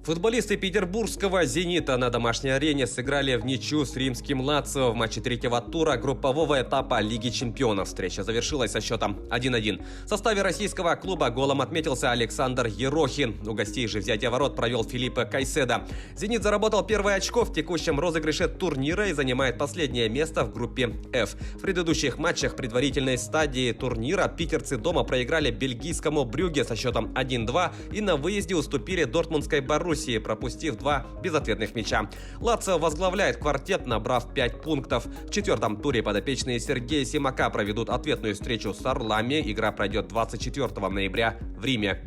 Футболисты петербургского «Зенита» на домашней арене сыграли в ничью с римским «Лацио» в матче третьего тура группового этапа Лиги чемпионов. Встреча завершилась со счетом 1-1. В составе российского клуба голом отметился Александр Ерохин. У гостей же взятие ворот провел Филиппе Кайседо. «Зенит» заработал первое очко в текущем розыгрыше турнира и занимает последнее место в группе F. В предыдущих матчах предварительной стадии турнира питерцы дома проиграли бельгийскому «Брюгге» со счетом 1-2 и на выезде уступили дортмундской «Боруссии», пропустив 2 безответных мяча. «Лацио» возглавляет квартет, набрав 5 пунктов. В четвертом туре подопечные Сергея Симака проведут ответную встречу с «Орлами». Игра пройдет 24 ноября в Риме.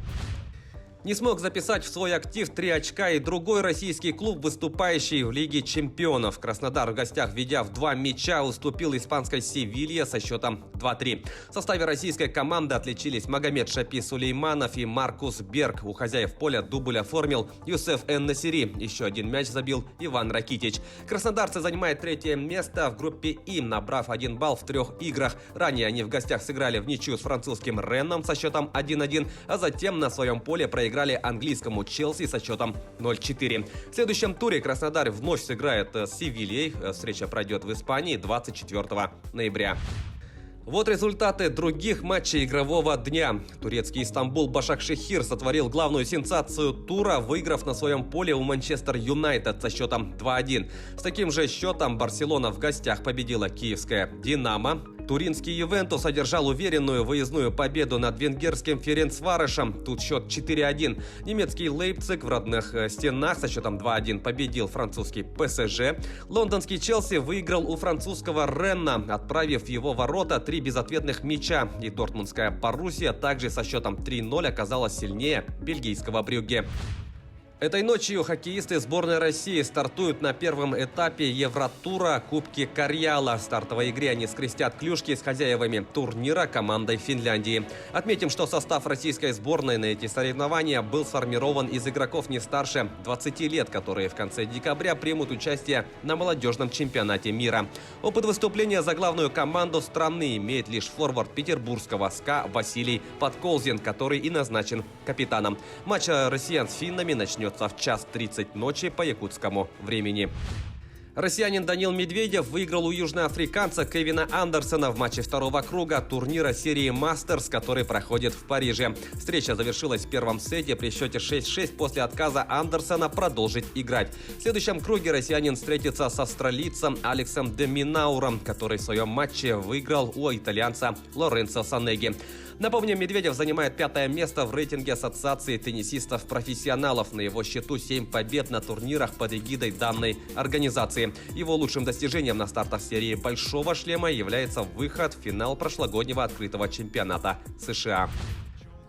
Не смог записать в свой актив 3 очка и другой российский клуб, выступающий в Лиге чемпионов. Краснодар в гостях, ведя в 2 мяча, уступил испанской «Севилье» со счетом 2-3. В составе российской команды отличились Магомед Шапи Сулейманов и Маркус Берг. У хозяев поля дубль оформил Юсеф Эн-Насири. Еще один мяч забил Иван Ракитич. Краснодарцы занимают 3-е место в группе И, набрав 1 балл в 3 играх. Ранее они в гостях сыграли в ничью с французским Ренном со счетом 1-1, а затем на своем поле проиграли английскому «Челси» со счетом 0-4. В следующем туре Краснодар вновь сыграет с «Севильей». Встреча пройдет в Испании 24 ноября. Вот результаты других матчей игрового дня. Турецкий Истанбул Башакшехир сотворил главную сенсацию тура, выиграв на своем поле у Манчестер Юнайтед со счетом 2-1. С таким же счетом Барселона в гостях победила киевская «Динамо». Туринский «Ювентус» одержал уверенную выездную победу над венгерским «Ференцварошем». Тут счет 4-1. Немецкий «Лейпциг» в родных стенах со счетом 2-1 победил французский «ПСЖ». Лондонский «Челси» выиграл у французского «Ренна», отправив в его ворота 3 безответных мяча. И дортмундская «Боруссия» также со счетом 3-0 оказалась сильнее бельгийского «Брюгге». Этой ночью хоккеисты сборной России стартуют на первом этапе Евротура Кубки Карьяла. В стартовой игре они скрестят клюшки с хозяевами турнира командой Финляндии. Отметим, что состав российской сборной на эти соревнования был сформирован из игроков не старше 20 лет, которые в конце декабря примут участие на молодежном чемпионате мира. Опыт выступления за главную команду страны имеет лишь форвард петербургского СКА Василий Подколзин, который и назначен капитаном. Матч россиян с финнами начнется в 1:30 ночи по якутскому времени. Россиянин Данил Медведев выиграл у южноафриканца Кевина Андерсона в матче второго круга турнира серии «Мастерс», который проходит в Париже. Встреча завершилась в первом сете при счете 6-6 после отказа Андерсона продолжить играть. В следующем круге россиянин встретится с австралийцем Алексом де Минауром, который в своем матче выиграл у итальянца Лоренцо Санеги. Напомним, Медведев занимает 5-е место в рейтинге Ассоциации теннисистов-профессионалов. На его счету 7 побед на турнирах под эгидой данной организации. Его лучшим достижением на стартах серии «Большого шлема» является выход в финал прошлогоднего открытого чемпионата США.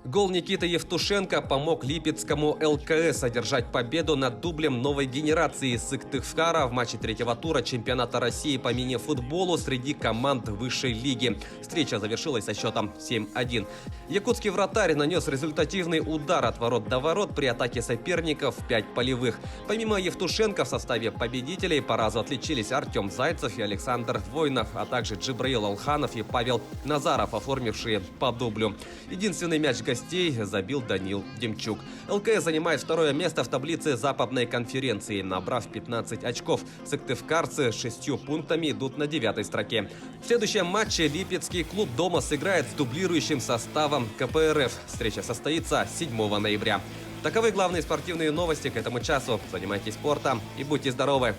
Гол Никиты Евтушенко помог липецкому ЛКС одержать победу над дублем новой генерации Сыктывкара в матче третьего тура чемпионата России по мини-футболу среди команд высшей лиги. Встреча завершилась со счетом 7-1. Якутский вратарь нанес результативный удар от ворот до ворот при атаке соперников в 5 полевых. Помимо Евтушенко в составе победителей по разу отличились Артем Зайцев и Александр Двойнов, а также Джибраил Алханов и Павел Назаров, оформившие по дублю. Единственный мяч гостей забил Данил Демчук. ЛКС занимает 2-е место в таблице западной конференции, набрав 15 очков. Сыктывкарцы с 6 пунктами идут на 9-й строке. В следующем матче липецкий клуб дома сыграет с дублирующим составом КПРФ. Встреча состоится 7 ноября. Таковы главные спортивные новости к этому часу. Занимайтесь спортом и будьте здоровы!